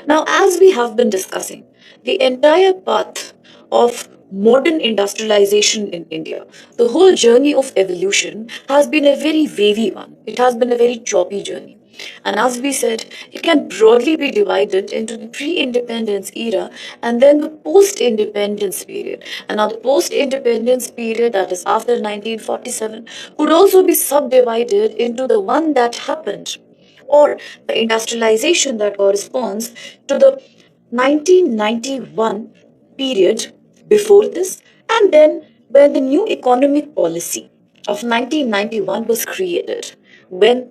Now, as we have been discussing, the entire path of modern industrialization in India, the whole journey of evolution has been a very wavy one. It has been a very choppy journey. And as we said, it can broadly be divided into the pre-independence era and then the post-independence period. And now the post-independence period, that is after 1947, could also be subdivided into the one that happened or the industrialization that corresponds to the 1991 period before this, and then when the new economic policy of 1991 was created, when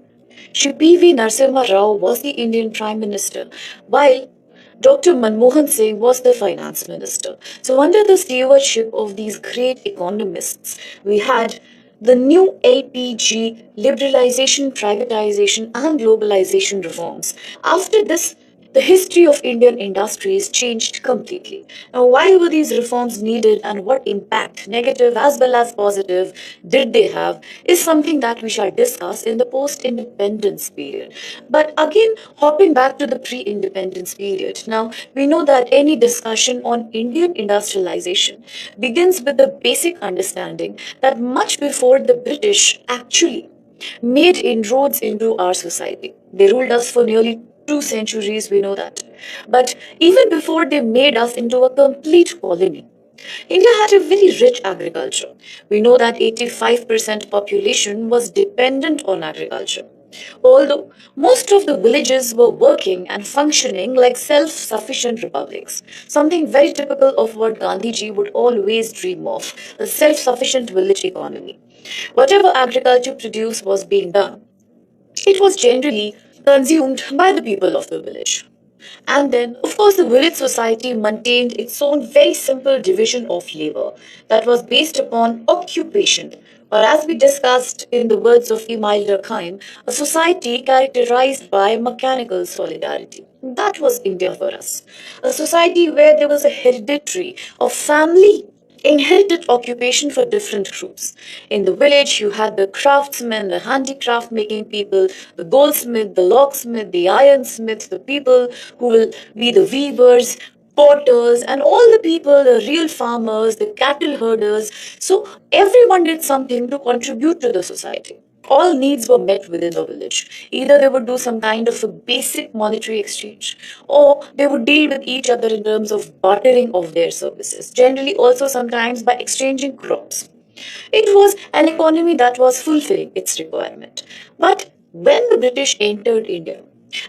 Shri P.V. Narasimha Rao was the Indian Prime Minister, while Dr. Manmohan Singh was the finance minister. So, under the stewardship of these great economists, we had the new LPG liberalization, privatization, and globalization reforms. After this, the history of Indian industries changed completely. Now, why were these reforms needed and what impact, negative as well as positive, did they have, is something that we shall discuss in the post independence period. But again, hopping back to the pre independence period, now we know that any discussion on Indian industrialization begins with the basic understanding that much before the British actually made inroads into our society. They ruled us for nearly 2 centuries, we know that. But even before they made us into a complete colony, India had a very rich agriculture. We know that 85% population was dependent on agriculture. Although most of the villages were working and functioning like self sufficient republics, something very typical of what Gandhiji would always dream of, a self sufficient village economy. Whatever agriculture produced was being done, it was generally consumed by the people of the village. And then, of course, the village society maintained its own very simple division of labor that was based upon occupation, or as we discussed in the words of Emile Durkheim, a society characterized by mechanical solidarity. That was India for us. A society where there was a hereditary of family inherited occupation for different groups. In the village, you had the craftsmen, the handicraft making people, the goldsmith, the locksmith, the ironsmith, the people who will be the weavers, potters, and all the people, the real farmers, the cattle herders. So everyone did something to contribute to the society. All needs were met within the village. Either they would do some kind of a basic monetary exchange, or they would deal with each other in terms of bartering of their services, generally, also sometimes by exchanging crops. It was an economy that was fulfilling its requirement. But when the British entered India,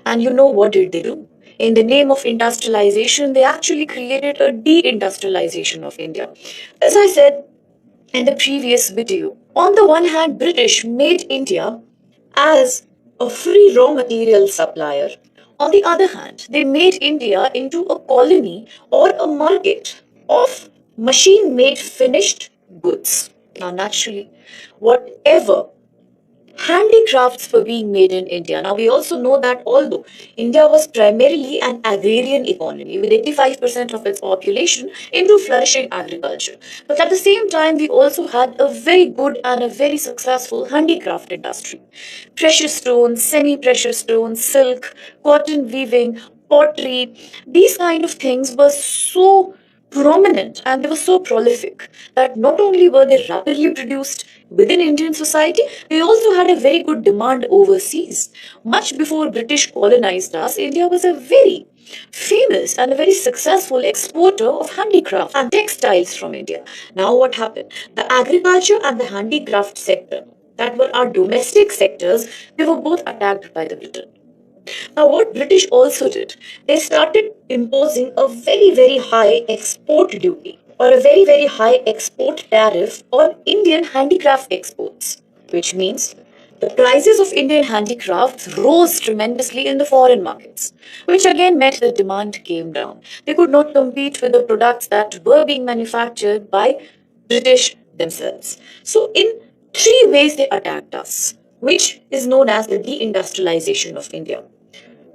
and you know what did they do? In the name of industrialization, they actually created a deindustrialization of India. As I said, in the previous video. On the one hand, British made India as a free raw material supplier. On the other hand, they made India into a colony or a market of machine made finished goods. Now, naturally, whatever handicrafts were being made in India. Now, we also know that although India was primarily an agrarian economy with 85% of its population into flourishing agriculture, but at the same time, we also had a very good and a very successful handicraft industry. Precious stones, semi precious stones, silk, cotton weaving, pottery, these kind of things were so prominent and they were so prolific that not only were they rapidly produced within Indian society, they also had a very good demand overseas. Much before British colonized us, India was a very famous and a very successful exporter of handicraft and textiles from India. Now, what happened? The agriculture and the handicraft sector, that were our domestic sectors, they were both attacked by the Britain. Now, what British also did, they started imposing a very, very high export duty or a very, very high export tariff on Indian handicraft exports, which means the prices of Indian handicrafts rose tremendously in the foreign markets, which again meant the demand came down. They could not compete with the products that were being manufactured by British themselves. So, in three ways they attacked us, which is known as the deindustrialization of India.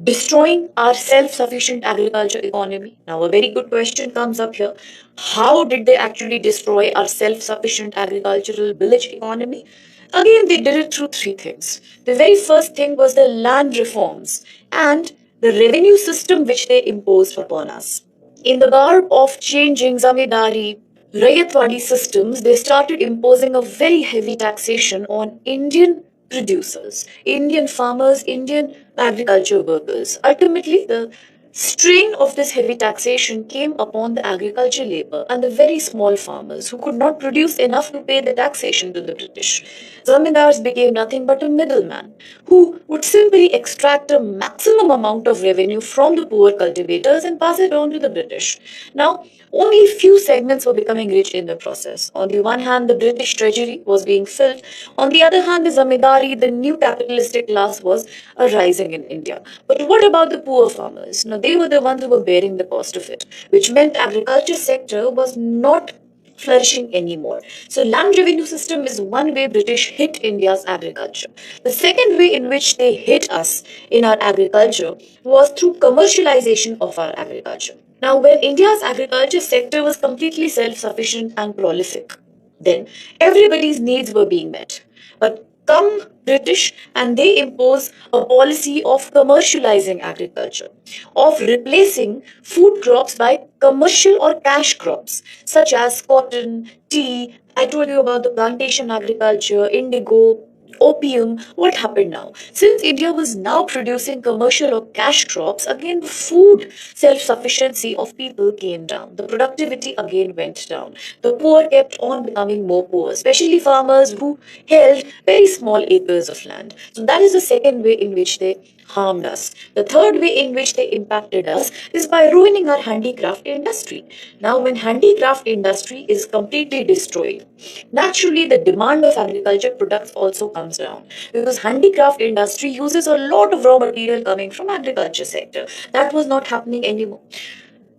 Destroying our self sufficient agriculture economy. Now, a very good question comes up here. How did they actually destroy our self sufficient agricultural village economy? Again, they did it through three things. The very first thing was the land reforms and the revenue system which they imposed upon us. In the garb of changing zamindari, Rayatwadi systems, they started imposing a very heavy taxation on Indian producers, Indian farmers, Indian agriculture workers. Ultimately, the strain of this heavy taxation came upon the agriculture labor and the very small farmers who could not produce enough to pay the taxation to the British. Zamindars became nothing but a middleman who would simply extract a maximum amount of revenue from the poor cultivators and pass it on to the British. Now, only few segments were becoming rich in the process. On the one hand, the British treasury was being filled. On the other hand, the zamindari, the new capitalistic class, was arising in India. But what about the poor farmers? Now, they were the ones who were bearing the cost of it, which meant agriculture sector was not flourishing anymore. So land revenue system is one way British hit India's agriculture. The second way in which they hit us in our agriculture was through commercialization of our agriculture. Now, when India's agriculture sector was completely self-sufficient and prolific, then everybody's needs were being met. But come British and they impose a policy of commercializing agriculture, of replacing food crops by commercial or cash crops, such as cotton, tea. I told you about the plantation agriculture, indigo, opium. What happened now? Since India was now producing commercial or cash crops, again the food self-sufficiency of people came down. The productivity again went down. The poor kept on becoming more poor, especially farmers who held very small acres of land. So that is the second way in which they harmed us. The third way in which they impacted us is by ruining our handicraft industry. Now, when handicraft industry is completely destroyed, naturally the demand of agriculture products also comes down because handicraft industry uses a lot of raw material coming from agriculture sector. That was not happening anymore.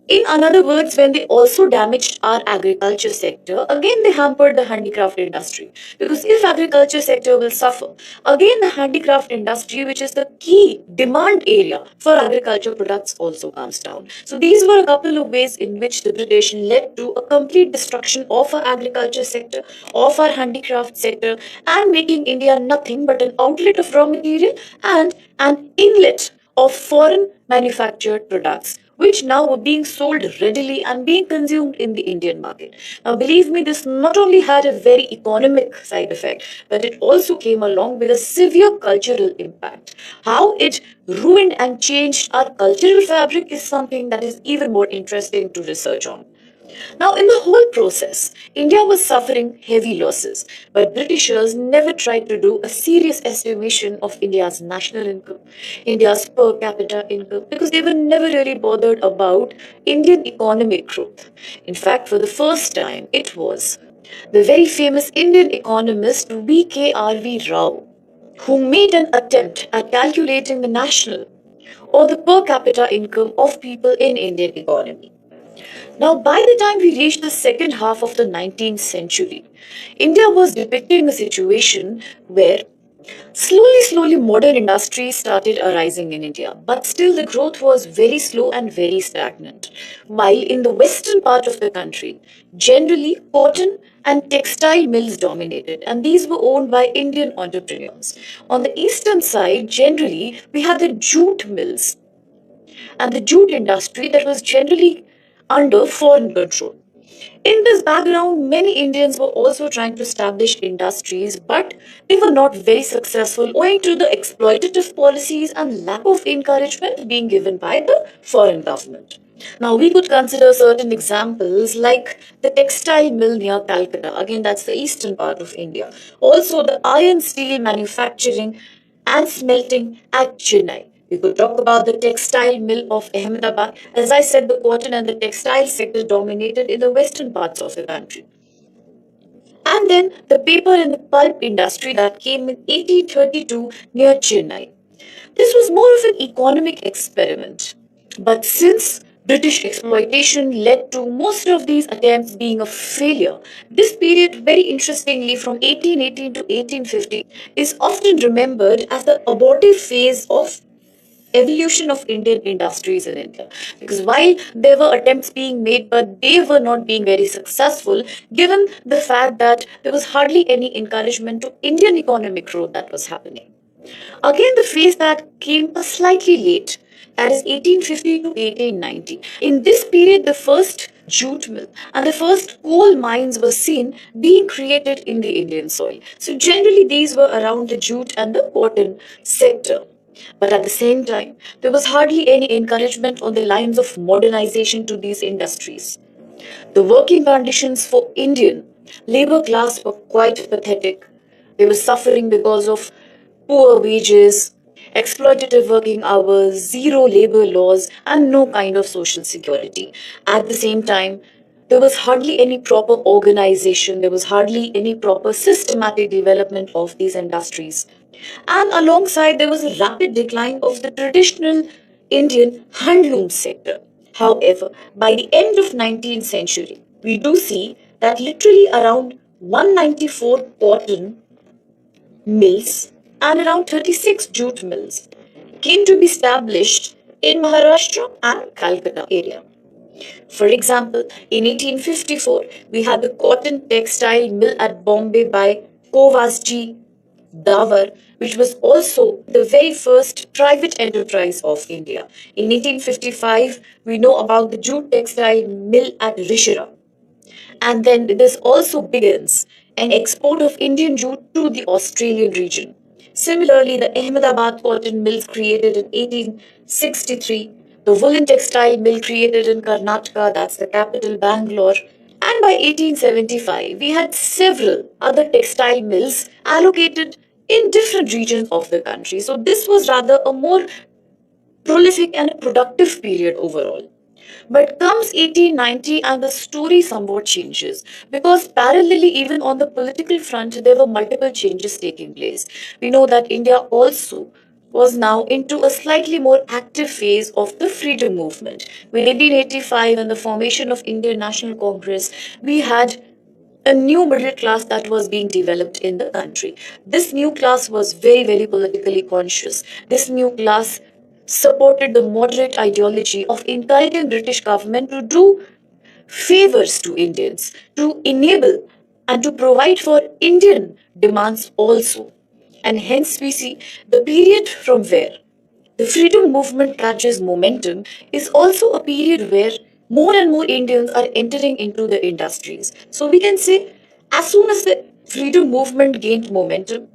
In other words, when they also damaged our agriculture sector, again they hampered the handicraft industry. Because if agriculture sector will suffer, again the handicraft industry, which is the key demand area for agriculture products, also comes down. So these were a couple of ways in which the British led to a complete destruction of our agriculture sector, of our handicraft sector, and making India nothing but an outlet of raw material and an inlet of foreign manufactured products which now were being sold readily and being consumed in the Indian market. Now, believe me, this not only had a very economic side effect, but it also came along with a severe cultural impact. How it ruined and changed our cultural fabric is something that is even more interesting to research on. Now, in the whole process, India was suffering heavy losses, but Britishers never tried to do a serious estimation of India's national income, India's per capita income, because they were never really bothered about Indian economic growth. In fact, for the first time, it was the very famous Indian economist V.K.R.V. Rao who made an attempt at calculating the national or the per capita income of people in Indian economy. Now, by the time we reached the second half of the 19th century, India was depicting a situation where slowly modern industries started arising in India, but still the growth was very slow and very stagnant. While in the western part of the country, generally cotton and textile mills dominated, and these were owned by Indian entrepreneurs. On the eastern side, generally, we had the jute mills and the jute industry that was generally under foreign control. In this background, many Indians were also trying to establish industries, but they were not very successful owing to the exploitative policies and lack of encouragement being given by the foreign government. Now, we could consider certain examples like the textile mill near Calcutta. Again, that's the eastern part of India. Also, the iron steel manufacturing and smelting at Chennai. We could talk about the textile mill of Ahmedabad. As I said, the cotton and the textile sector dominated in the western parts of the country. And then the paper and the pulp industry that came in 1832 near Chennai. This was more of an economic experiment. But since British exploitation led to most of these attempts being a failure, this period, very interestingly, from 1818 to 1850, is often remembered as the abortive phase of evolution of Indian industries in India. Because while there were attempts being made, but they were not being very successful, given the fact that there was hardly any encouragement to Indian economic growth that was happening. Again, the phase that came a slightly late that is 1850 to 1890. In this period, the first jute mill and the first coal mines were seen being created in the Indian soil. So generally these were around the jute and the cotton sector. But at the same time, there was hardly any encouragement on the lines of modernization to these industries. The working conditions for Indian labor class were quite pathetic. They were suffering because of poor wages, exploitative working hours, zero labor laws, and no kind of social security. At the same time, there was hardly any proper organization, there was hardly any proper systematic development of these industries. And alongside, there was a rapid decline of the traditional Indian handloom sector. However, by the end of 19th century, we do see that literally around 194 cotton mills and around 36 jute mills came to be established in Maharashtra and Calcutta area. For example, in 1854, we had the cotton textile mill at Bombay by Kovasji Davar, which was also the very first private enterprise of India. In 1855, we know about the jute textile mill at Rishira. And then this also begins an export of Indian jute to the Australian region. Similarly, the Ahmedabad cotton mills created in 1863, the woolen textile mill created in Karnataka, that's the capital Bangalore, and by 1875, we had several other textile mills allocated in different regions of the country. So this was rather a more prolific and productive period overall. But comes 1890 and the story somewhat changes because parallelly, even on the political front, there were multiple changes taking place. We know that India also was now into a slightly more active phase of the freedom movement. With 1885 and the formation of Indian National Congress, we had a new middle class that was being developed in the country. This new class was very, very politically conscious. This new class supported the moderate ideology of encouraging British government to do favors to Indians, to enable and to provide for Indian demands also. And hence we see the period from where the freedom movement catches momentum is also a period where more and more Indians are entering into the industries. So we can say, as soon as the freedom movement gained momentum,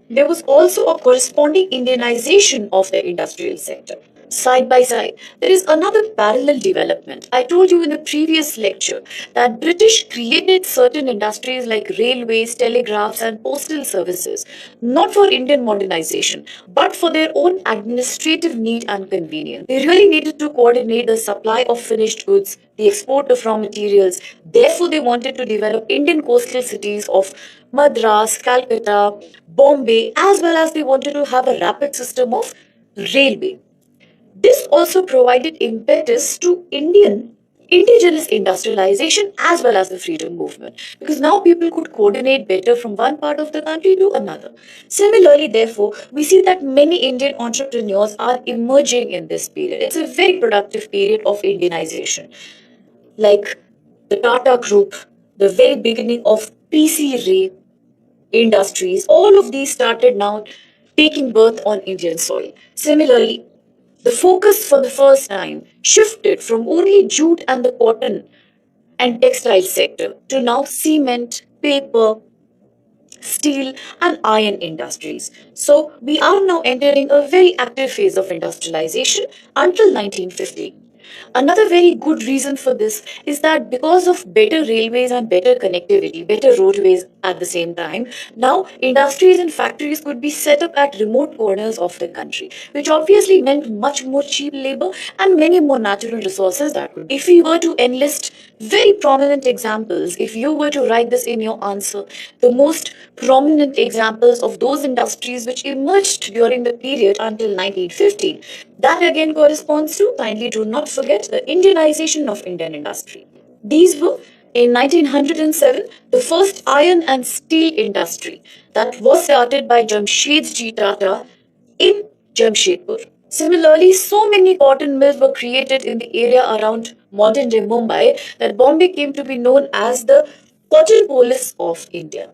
there was also a corresponding Indianization of the industrial sector. Side by side, there is another parallel development. I told you in the previous lecture that British created certain industries like railways, telegraphs, and postal services, not for Indian modernization, but for their own administrative need and convenience. They really needed to coordinate the supply of finished goods, the export of raw materials. Therefore, they wanted to develop Indian coastal cities of Madras, Calcutta, Bombay, as well as they wanted to have a rapid system of railway. This also provided impetus to Indian indigenous industrialization as well as the freedom movement because now people could coordinate better from one part of the country to another. Similarly, therefore, we see that many Indian entrepreneurs are emerging in this period. It's a very productive period of Indianization, like the Tata Group, the very beginning of PC Ray Industries, all of these started now taking birth on Indian soil. Similarly, the focus for the first time shifted from only jute and the cotton and textile sector to now cement, paper, steel, and iron industries. So we are now entering a very active phase of industrialization until 1950. Another very good reason for this is that because of better railways and better connectivity, better roadways at the same time, now industries and factories could be set up at remote corners of the country, which obviously meant much more cheap labor and many more natural resources that could. If we were to enlist very prominent examples, if you were to write this in your answer, the most prominent examples of those industries which emerged during the period until 1915, that again corresponds to, kindly do not forget, the Indianization of Indian industry. These were in 1907 the first iron and steel industry that was started by Jamshedji Tata in Jamshedpur. Similarly, so many cotton mills were created in the area around modern day Mumbai that Bombay came to be known as the cotton polis of India.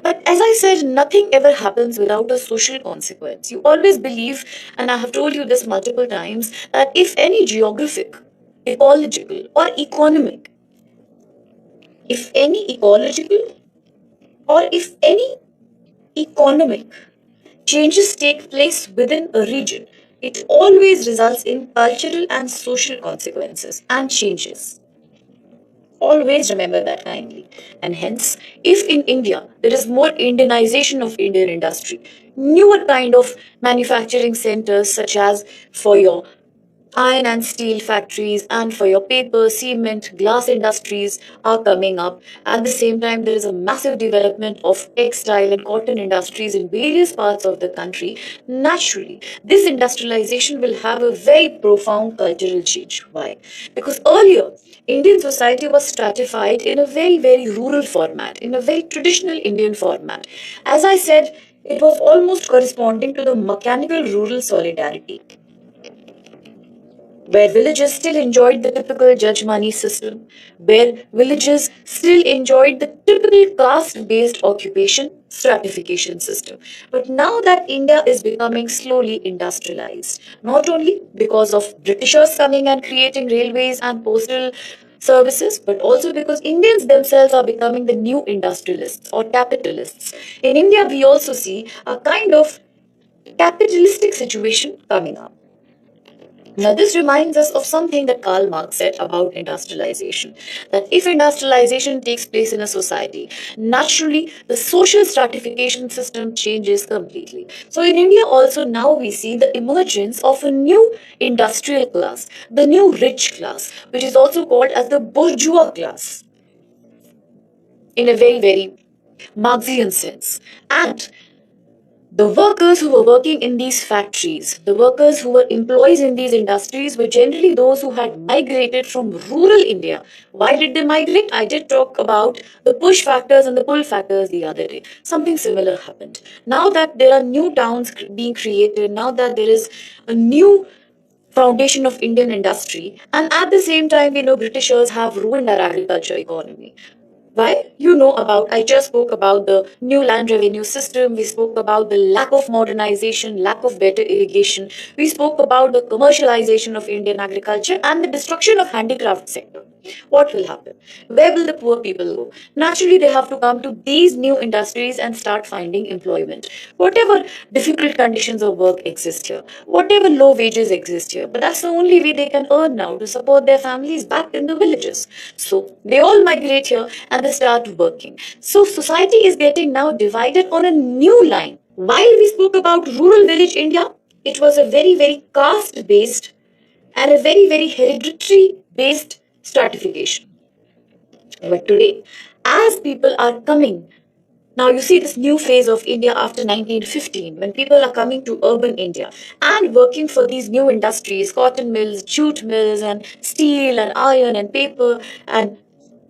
But as I said, nothing ever happens without a social consequence. You always believe, and I have told you this multiple times, that if any geographic, ecological, or economic, if any ecological or if any economic changes take place within a region, it always results in cultural and social consequences and changes. Always remember that kindly. And hence, if in India there is more Indianization of Indian industry, newer kind of manufacturing centers such as for your iron and steel factories and for your paper, cement, glass industries are coming up. At the same time, there is a massive development of textile and cotton industries in various parts of the country. Naturally, this industrialization will have a very profound cultural change. Why? Because earlier, Indian society was stratified in a very, very rural format, in a very traditional Indian format. As I said, it was almost corresponding to the mechanical rural solidarity where villages still enjoyed the typical judge money system, where villages still enjoyed the typical caste based occupation stratification system. But now that India is becoming slowly industrialized, not only because of Britishers coming and creating railways and postal services, but also because Indians themselves are becoming the new industrialists or capitalists. In India, we also see a kind of capitalistic situation coming up. Now, this reminds us of something that Karl Marx said about industrialization, that if industrialization takes place in a society, naturally the social stratification system changes completely. So, in India, also now we see the emergence of a new industrial class, the new rich class, which is also called as the bourgeois class in a very, very Marxian sense. And the workers who were working in these factories, the workers who were employees in these industries were generally those who had migrated from rural India. Why did they migrate? I did talk about the push factors and the pull factors the other day. Something similar happened. Now that there are new towns being created, now that there is a new foundation of Indian industry, and at the same time, we know Britishers have ruined our agriculture economy. Why? You know about, I just spoke about the new land revenue system. We spoke about the lack of modernization, lack of better irrigation. We spoke about the commercialization of Indian agriculture and the destruction of handicraft sector. What will happen? Where will the poor people go? Naturally, they have to come to these new industries and start finding employment. Whatever difficult conditions of work exist here, whatever low wages exist here, but that's the only way they can earn now to support their families back in the villages. So they all migrate here and they start working. So society is getting now divided on a new line. While we spoke about rural village India, it was a very, very caste based and a very, very hereditary based stratification. But today, as people are coming, now you see this new phase of India after 1915 when people are coming to urban India and working for these new industries, cotton mills, jute mills, and steel and iron and paper and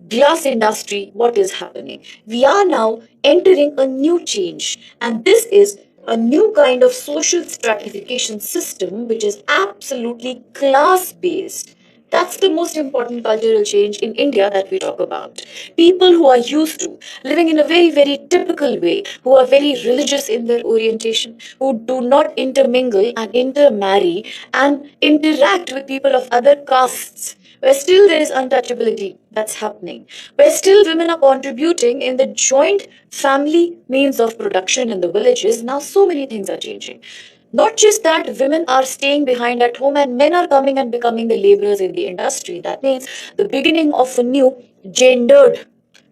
glass industry. What is happening? We are now entering a new change, and this is a new kind of social stratification system which is absolutely class based. That's the most important cultural change in India that we talk about. People who are used to living in a very, very typical way, who are very religious in their orientation, who do not intermingle and intermarry and interact with people of other castes, where still there is untouchability that's happening, where still women are contributing in the joint family means of production in the villages. Now, so many things are changing. Not just that, women are staying behind at home and men are coming and becoming the laborers in the industry. That means the beginning of a new gendered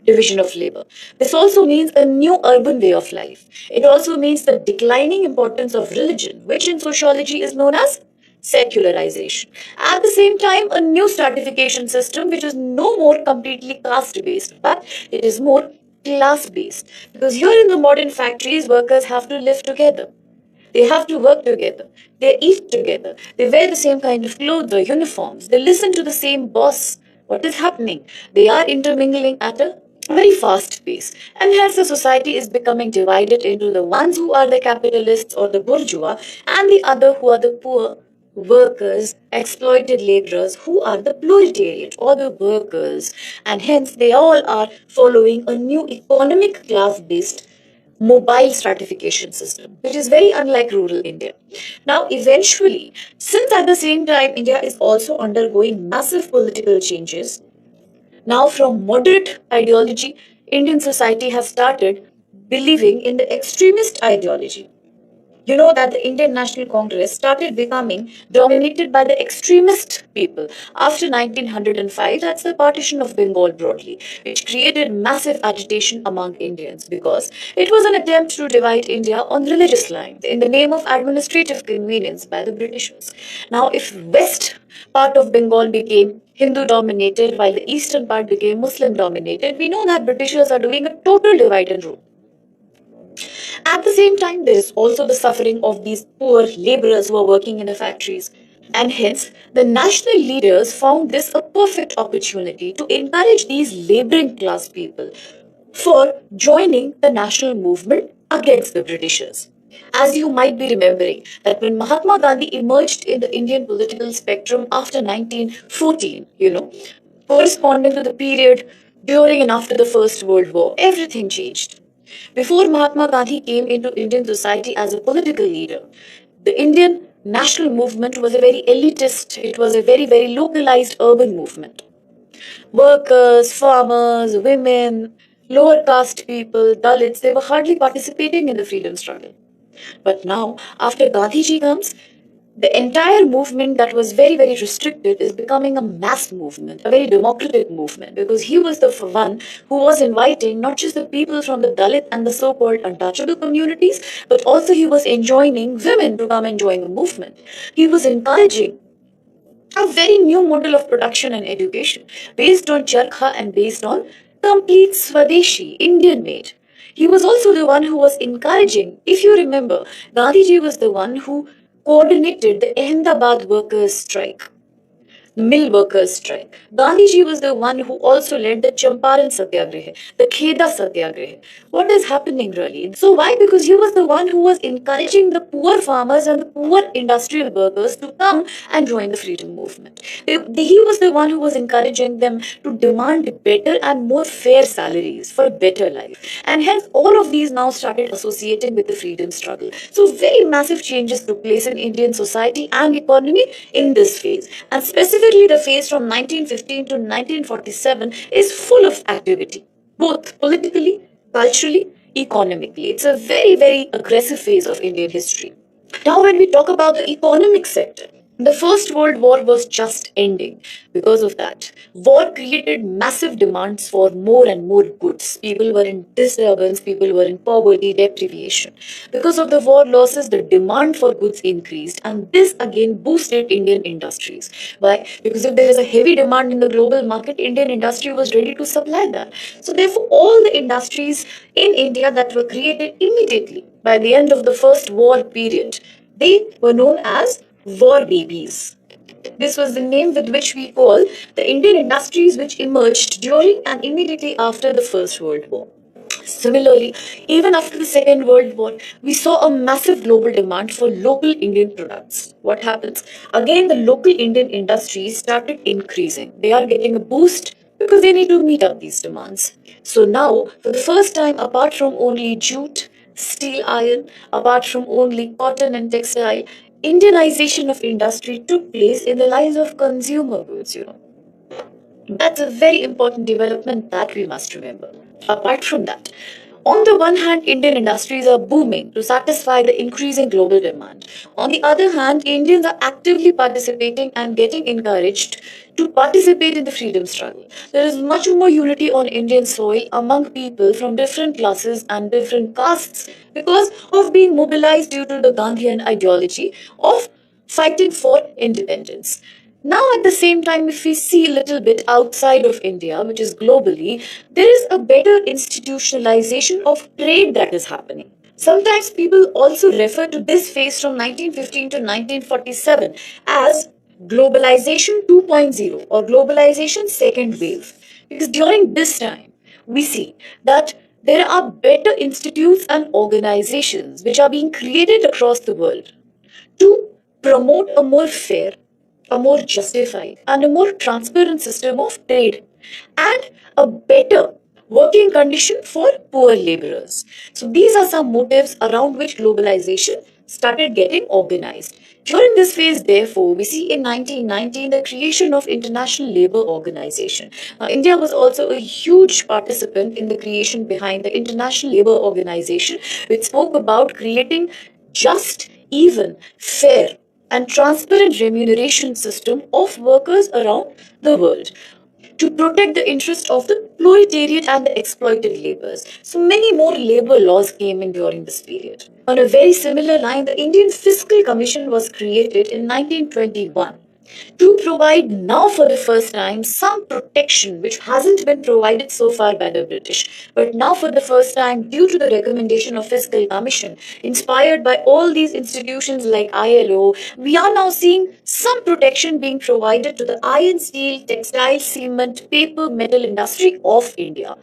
division of labor. This also means a new urban way of life. It also means the declining importance of religion, which in sociology is known as secularization. At the same time, a new stratification system which is no more completely caste based, but it is more class based. Because here in the modern factories, workers have to live together. They have to work together. They eat together. They wear the same kind of clothes or uniforms. They listen to the same boss. What is happening? They are intermingling at a very fast pace. And hence the society is becoming divided into the ones who are the capitalists or the bourgeois and the other who are the poor workers, exploited laborers who are the proletariat or the workers. And hence they all are following a new economic class based mobile stratification system, which is very unlike rural India. Now, eventually, since at the same time India is also undergoing massive political changes, now from moderate ideology, Indian society has started believing in the extremist ideology. You know that the Indian National Congress started becoming dominated by the extremist people after 1905. That's the partition of Bengal broadly, which created massive agitation among Indians because it was an attempt to divide India on religious lines in the name of administrative convenience by the Britishers. Now, if West part of Bengal became Hindu dominated while the eastern part became Muslim dominated, we know that Britishers are doing a total divide and rule. At the same time, there is also the suffering of these poor laborers who are working in the factories. And hence, the national leaders found this a perfect opportunity to encourage these laboring class people for joining the national movement against the Britishers. As you might be remembering, that when Mahatma Gandhi emerged in the Indian political spectrum after 1914, corresponding to the period during and after the First World War, everything changed. Before Mahatma Gandhi came into Indian society as a political leader, the Indian national movement was a very elitist, it was a very, very localized urban movement. Workers, farmers, women, lower caste people, Dalits, they were hardly participating in the freedom struggle. But now, after Gandhiji comes, the entire movement that was very, very restricted is becoming a mass movement, a very democratic movement, because he was the one who was inviting not just the people from the Dalit and the so called untouchable communities, but also he was enjoining women to come and join the movement. He was encouraging a very new model of production and education based on charkha and based on complete Swadeshi, Indian made. He was also the one who was encouraging, if you remember, Gandhiji was the one who coordinated the Ahmedabad workers' strike, mill workers' strike. Gandhiji was the one who also led the Champaran Satyagraha, the Kheda Satyagraha. What is happening really? So why? Because he was the one who was encouraging the poor farmers and the poor industrial workers to come and join the freedom movement. He was the one who was encouraging them to demand better and more fair salaries for a better life. And hence all of these now started associating with the freedom struggle. So very massive changes took place in Indian society and economy in this phase. And specifically the phase from 1915 to 1947 is full of activity, both politically, culturally, economically. It's a very, very aggressive phase of Indian history. Now, when we talk about the economic sector, the First World War was just ending. Because of that, war created massive demands for more and more goods. People were in disturbance, people were in poverty, deprivation. Because of the war losses, the demand for goods increased, and this again boosted Indian industries. Why? Because if there is a heavy demand in the global market, Indian industry was ready to supply that. So, therefore, all the industries in India that were created immediately by the end of the First War period, they were known as war babies. This was the name with which we call the Indian industries which emerged during and immediately after the First World War. Similarly, even after the Second World War, we saw a massive global demand for local Indian products. What happens? Again, the local Indian industries started increasing. They are getting a boost because they need to meet up these demands. So now, for the first time, apart from only jute, steel iron, apart from only cotton and textile, Indianization of industry took place in the lines of consumer goods. That's a very important development that we must remember. Apart from that, on the one hand, Indian industries are booming to satisfy the increasing global demand. On the other hand, Indians are actively participating and getting encouraged to participate in the freedom struggle. There is much more unity on Indian soil among people from different classes and different castes because of being mobilized due to the Gandhian ideology of fighting for independence. Now, at the same time, if we see a little bit outside of India, which is globally, there is a better institutionalization of trade that is happening. Sometimes people also refer to this phase from 1915 to 1947 as globalization 2.0 or globalization second wave. Because during this time, we see that there are better institutes and organizations which are being created across the world to promote a more fair, a more justified, and a more transparent system of trade and a better working condition for poor laborers. So these are some motives around which globalization started getting organized. During this phase, therefore, we see in 1919 the creation of International Labour Organization. India was also a huge participant in the creation behind the International Labour Organization, which spoke about creating just, even, fair, and transparent remuneration system of workers around the world to protect the interest of the proletariat and the exploited laborers. So many more labor laws came in during this period. On a very similar line, the Indian Fiscal Commission was created in 1921 to provide now for the first time some protection which hasn't been provided so far by the British. But now for the first time, due to the recommendation of Fiscal Commission, inspired by all these institutions like ILO, we are now seeing some protection being provided to the iron, steel, textile, cement, paper, metal industry of India.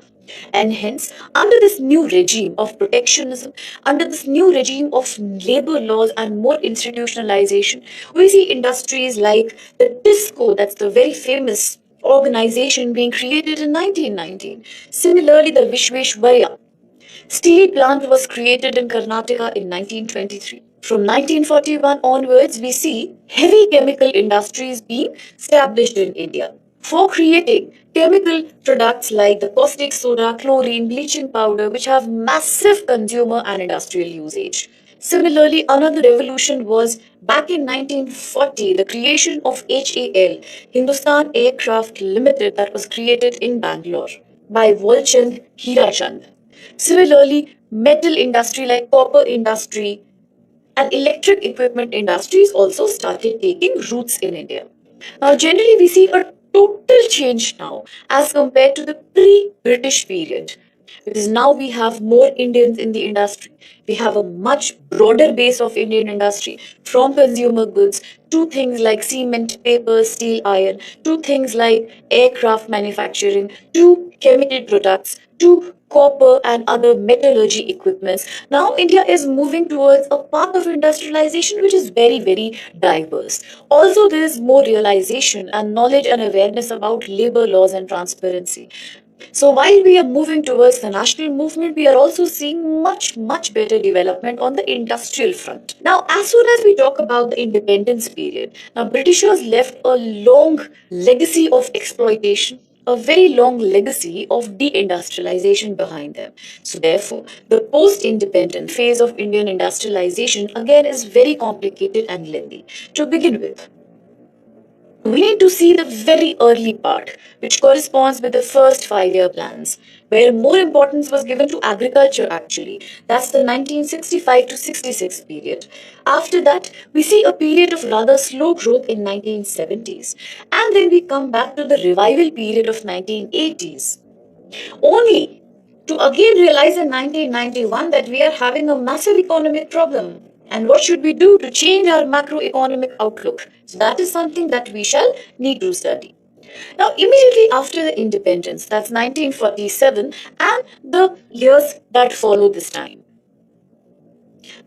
And hence, under this new regime of protectionism, under this new regime of labor laws and more institutionalization, we see industries like the disco, that's the very famous organization being created in 1919. Similarly, the Vishveshwarya steel plant was created in Karnataka in 1923. From 1941 onwards, we see heavy chemical industries being established in India for creating chemical products like the caustic soda, chlorine, bleaching powder, which have massive consumer and industrial usage. Similarly, another revolution was back in 1940, the creation of HAL, Hindustan Aircraft Limited, that was created in Bangalore by Walchand Hirachand. Similarly, metal industry like copper industry and electric equipment industries also started taking roots in India. Now, generally, we see a total change now as compared to the pre-British period. Because now we have more Indians in the industry. We have a much broader base of Indian industry from consumer goods to things like cement, paper, steel, iron, to things like aircraft manufacturing, to chemical products, to copper and other metallurgy equipments. Now India is moving towards a path of industrialization which is very, very diverse. Also, there is more realization and knowledge and awareness about labor laws and transparency. So while we are moving towards the national movement, we are also seeing much, much better development on the industrial front. Now, as soon as we talk about the independence period, now Britishers left a long legacy of exploitation, a very long legacy of deindustrialization behind them. So therefore, the post-independent phase of Indian industrialization again is very complicated and lengthy. To begin with, we need to see the very early part, which corresponds with the first 5 year plans, where more importance was given to agriculture actually. That's the 1965 to 66 period. After that, we see a period of rather slow growth in 1970s. And then we come back to the revival period of 1980s. Only to again realize in 1991 that we are having a massive economic problem. And what should we do to change our macroeconomic outlook? So that is something that we shall need to study. Now, immediately after the independence, that's 1947, and the years that follow this time,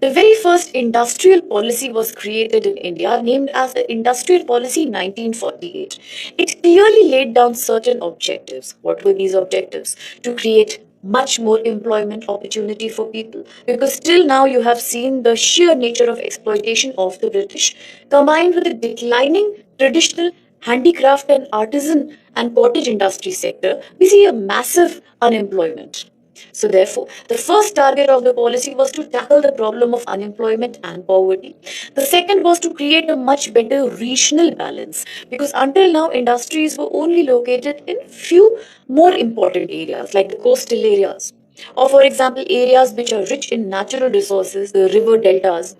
the very first industrial policy was created in India, named as the Industrial Policy 1948. It clearly laid down certain objectives. What were these objectives? To create much more employment opportunity for people, because till now you have seen the sheer nature of exploitation of the British combined with the declining traditional handicraft and artisan and cottage industry sector. We see a massive unemployment. So, therefore, the first target of the policy was to tackle the problem of unemployment and poverty. The second was to create a much better regional balance, because until now, industries were only located in few more important areas like the coastal areas, or, for example, areas which are rich in natural resources, the river deltas,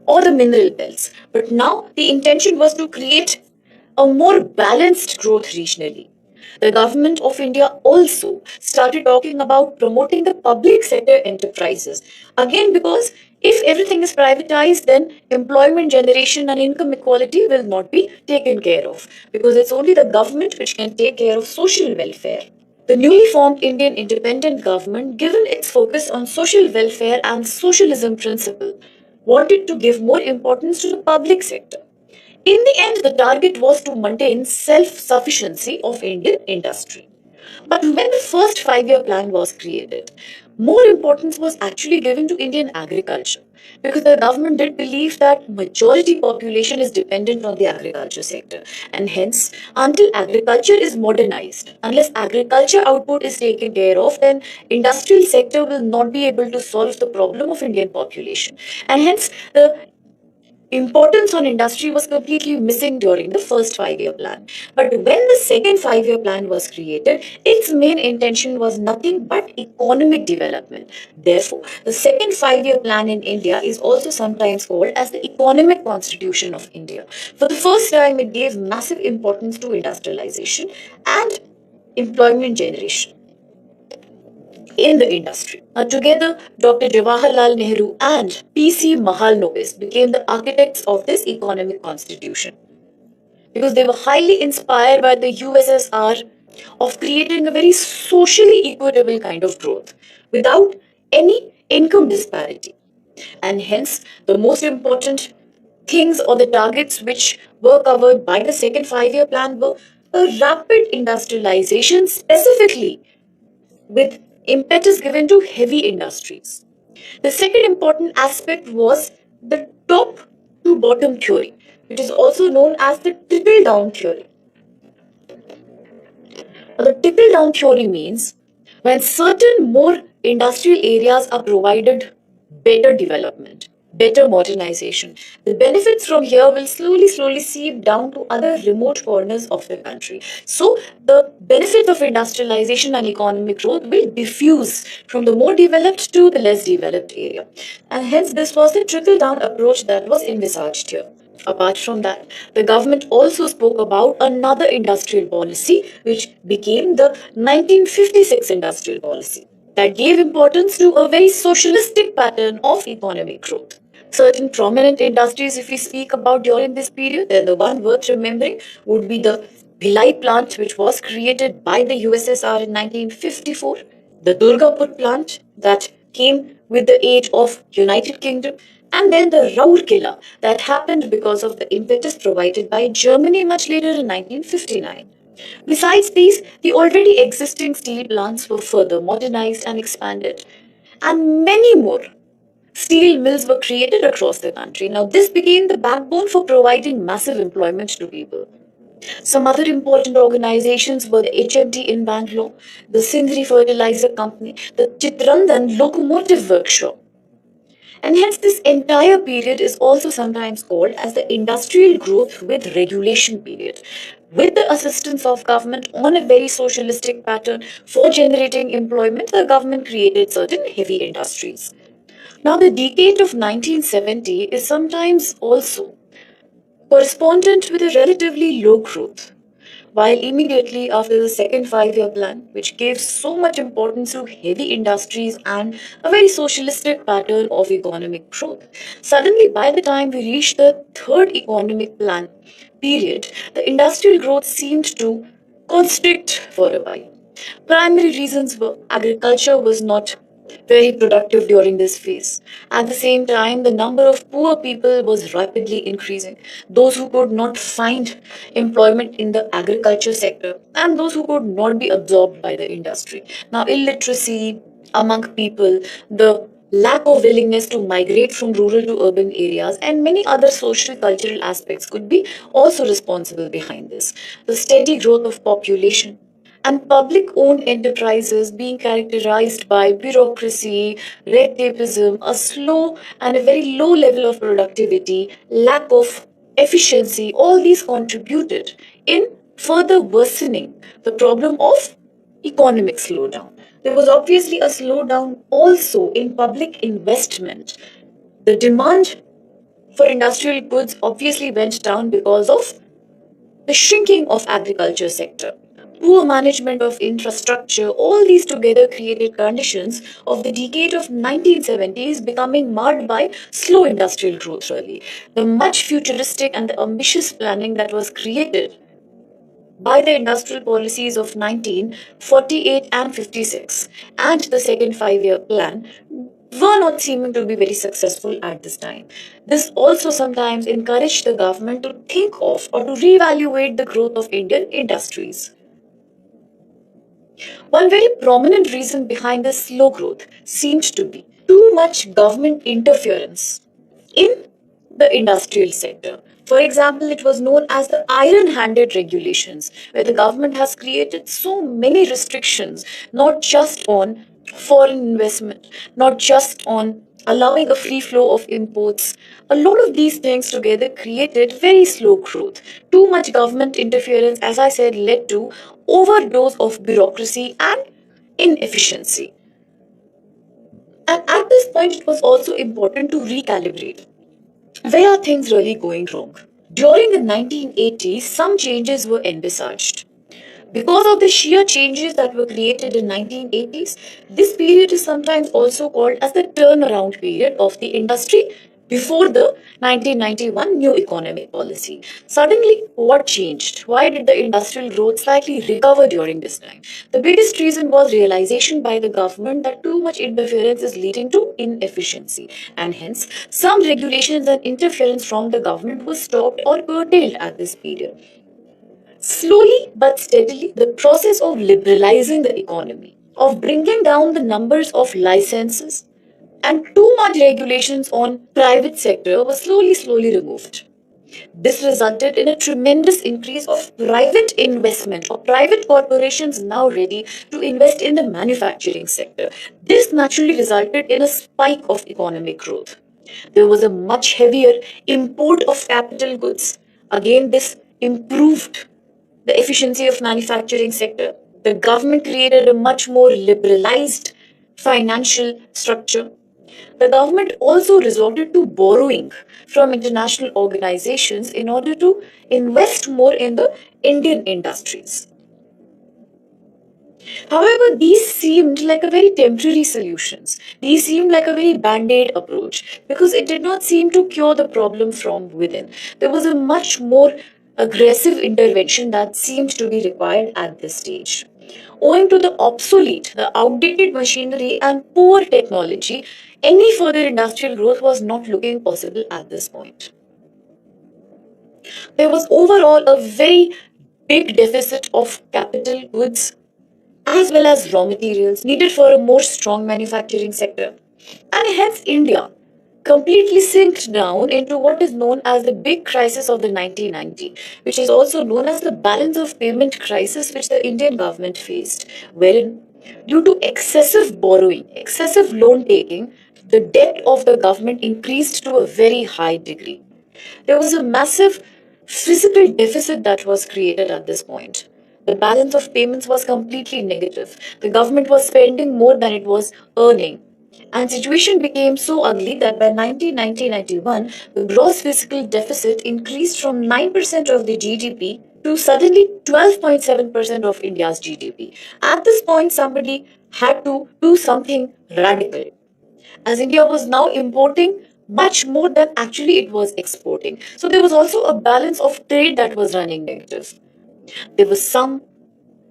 or the mineral belts. But now the intention was to create a more balanced growth regionally. The government of India also started talking about promoting the public sector enterprises. Again, because if everything is privatized, then employment generation and income equality will not be taken care of, because it's only the government which can take care of social welfare. The newly formed Indian independent government, given its focus on social welfare and socialism principle, wanted to give more importance to the public sector. In the end, the target was to maintain self sufficiency of Indian industry. But when the first 5 year plan was created, more importance was actually given to Indian agriculture because the government did believe that majority population is dependent on the agriculture sector, and hence until agriculture is modernized, unless agriculture output is taken care of, then industrial sector will not be able to solve the problem of Indian population, and hence the importance on industry was completely missing during the first 5 year plan. But when the second 5 year plan was created, its main intention was nothing but economic development. Therefore, the second 5 year plan in India is also sometimes called as the economic constitution of India. For the first time, it gave massive importance to industrialization and employment generation in the industry. Together, Dr. Jawaharlal Nehru and P.C. Mahalanobis became the architects of this economic constitution because they were highly inspired by the USSR of creating a very socially equitable kind of growth without any income disparity. And hence, the most important things or the targets which were covered by the second 5 year plan were a rapid industrialization, specifically with impetus given to heavy industries. The second important aspect was the top to bottom theory, which is also known as the trickle down theory. Now, the trickle down theory means when certain more industrial areas are provided better development, better modernization, the benefits from here will slowly seep down to other remote corners of the country. So, the benefits of industrialization and economic growth will diffuse from the more developed to the less developed area. And hence, this was the trickle down approach that was envisaged here. Apart from that, the government also spoke about another industrial policy, which became the 1956 industrial policy, that gave importance to a very socialistic pattern of economic growth. Certain prominent industries, if we speak about during this period, then the one worth remembering would be the Bhilai plant, which was created by the USSR in 1954, the Durgapur plant that came with the aid of United Kingdom, and then the Raurkela that happened because of the impetus provided by Germany much later in 1959. Besides these, the already existing steel plants were further modernized and expanded, and many more steel mills were created across the country. Now, this became the backbone for providing massive employment to people. Some other important organizations were the HMT in Bangalore, the Sindri Fertilizer Company, the Chitrandan Locomotive Workshop. And hence, this entire period is also sometimes called as the industrial growth with regulation period. With the assistance of government on a very socialistic pattern for generating employment, the government created certain heavy industries. Now, the decade of 1970 is sometimes also correspondent with a relatively low growth. While immediately after the second 5 year plan, which gave so much importance to heavy industries and a very socialistic pattern of economic growth, suddenly by the time we reached the third economic plan period, the industrial growth seemed to constrict for a while. Primary reasons were agriculture was not very productive during this phase. At the same time, the number of poor people was rapidly increasing. Those who could not find employment in the agriculture sector and those who could not be absorbed by the industry. Now, illiteracy among people, the lack of willingness to migrate from rural to urban areas, and many other social cultural aspects could be also responsible behind this. The steady growth of population and public owned enterprises being characterized by bureaucracy, red tapeism, a slow and a very low level of productivity, lack of efficiency, all these contributed in further worsening the problem of economic slowdown. There was obviously a slowdown also in public investment. The demand for industrial goods obviously went down because of the shrinking of agriculture sector, poor management of infrastructure, all these together created conditions of the decade of 1970s becoming marred by slow industrial growth really. The much futuristic and the ambitious planning that was created by the industrial policies of 1948 and 56 and the second 5 year plan were not seeming to be very successful at this time. This also sometimes encouraged the government to think of or to reevaluate the growth of Indian industries. One very prominent reason behind this slow growth seemed to be too much government interference in the industrial sector. For example, it was known as the iron handed regulations, where the government has created so many restrictions, not just on foreign investment, not just on allowing a free flow of imports. A lot of these things together created very slow growth. Too much government interference, as I said, led to overdose of bureaucracy and inefficiency. And at this point, it was also important to recalibrate. Where are things really going wrong? During the 1980s, some changes were envisaged. Because of the sheer changes that were created in 1980s, this period is sometimes also called as the turnaround period of the industry before the 1991 new economic policy. Suddenly, what changed? Why did the industrial growth slightly recover during this time? The biggest reason was realization by the government that too much interference is leading to inefficiency, and hence some regulations and interference from the government was stopped or curtailed at this period. Slowly but steadily, the process of liberalizing the economy, of bringing down the numbers of licenses, and too much regulations on private sector was slowly removed. This resulted in a tremendous increase of private investment, or private corporations now ready to invest in the manufacturing sector. This naturally resulted in a spike of economic growth. There was a much heavier import of capital goods. Again, this improved the efficiency of manufacturing sector. The government created a much more liberalized financial structure. The government also resorted to borrowing from international organizations in order to invest more in the Indian industries. However, these seemed like a very temporary solutions. These seemed like a very band-aid approach because it did not seem to cure the problem from within. There was a much more aggressive intervention that seemed to be required at this stage. Owing to the obsolete, the outdated machinery and poor technology, any further industrial growth was not looking possible at this point. There was overall a very big deficit of capital goods as well as raw materials needed for a more strong manufacturing sector. And hence, India completely sinked down into what is known as the big crisis of the 1990, which is also known as the balance of payment crisis, which the Indian government faced, wherein, due to excessive borrowing, excessive loan taking, the debt of the government increased to a very high degree. There was a massive physical deficit that was created at this point. The balance of payments was completely negative. The government was spending more than it was earning. And situation became so ugly that by 1990-91, the gross fiscal deficit increased from 9% of the GDP to suddenly 12.7% of India's GDP. At this point, somebody had to do something radical, as India was now importing much more than actually it was exporting. So there was also a balance of trade that was running negative. There was some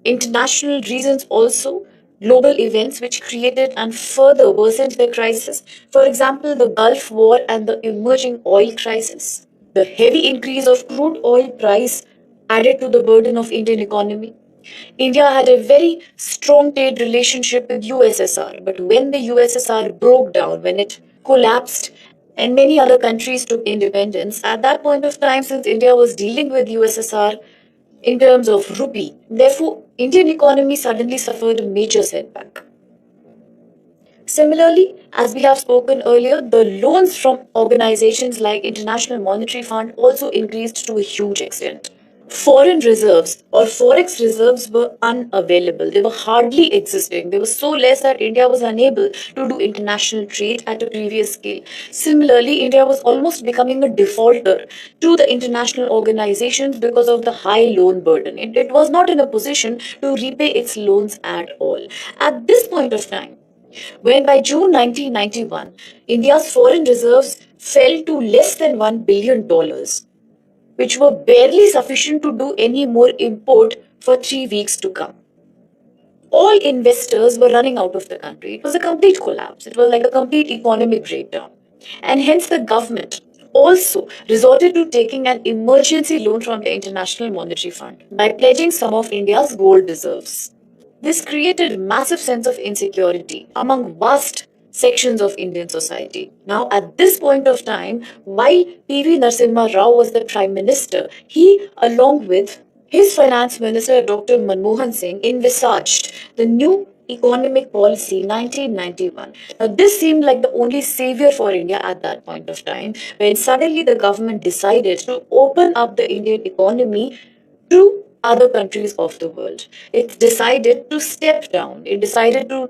international reasons also, global events which created and further worsened the crisis. For example, the Gulf War and the emerging oil crisis. The heavy increase of crude oil price added to the burden of Indian economy. India had a very strong trade relationship with USSR, but when the USSR broke down, when it collapsed, and many other countries took independence, at that point of time, since India was dealing with USSR in terms of rupee, therefore, Indian economy suddenly suffered a major setback. Similarly, as we have spoken earlier, the loans from organizations like International Monetary Fund also increased to a huge extent. Foreign reserves or forex reserves were unavailable. They were hardly existing. They were so less that India was unable to do international trade at a previous scale. Similarly, India was almost becoming a defaulter to the international organizations because of the high loan burden. It was not in a position to repay its loans at all. At this point of time, when by June 1991, India's foreign reserves fell to less than $1 billion, which were barely sufficient to do any more import for 3 weeks to come. All investors were running out of the country. It was a complete collapse. It was like a complete economic breakdown. And hence the government also resorted to taking an emergency loan from the International Monetary Fund by pledging some of India's gold reserves. This created a massive sense of insecurity among vast sections of Indian society. Now, at this point of time, while P.V. Narasimha Rao was the Prime Minister, he, along with his Finance Minister Dr. Manmohan Singh, envisaged the new economic policy 1991. Now, this seemed like the only savior for India at that point of time, when suddenly the government decided to open up the Indian economy to other countries of the world. It decided to step down. It decided to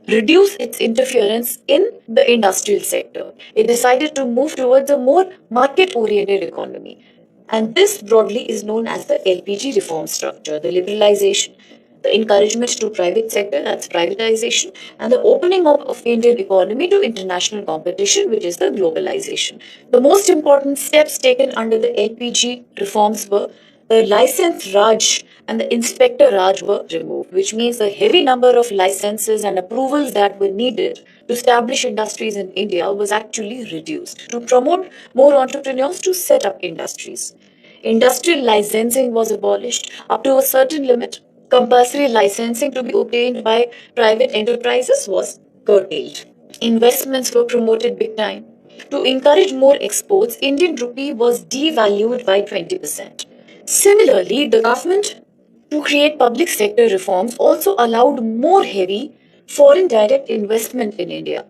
reduce its interference in the industrial sector. It decided to move towards a more market oriented economy. And this broadly is known as the LPG reform structure, the liberalization, the encouragement to private sector, that's privatization, and the opening up of Indian economy to international competition, which is the globalization. The most important steps taken under the LPG reforms were the license Raj and the inspector Raj were removed, which means the heavy number of licenses and approvals that were needed to establish industries in India was actually reduced to promote more entrepreneurs to set up industries. Industrial licensing was abolished up to a certain limit. Compulsory licensing to be obtained by private enterprises was curtailed. Investments were promoted big time. To encourage more exports, Indian rupee was devalued by 20%. Similarly, the government, to create public sector reforms, also allowed more heavy foreign direct investment in India.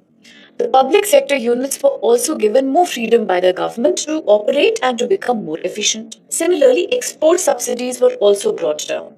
The public sector units were also given more freedom by the government to operate and to become more efficient. Similarly, export subsidies were also brought down.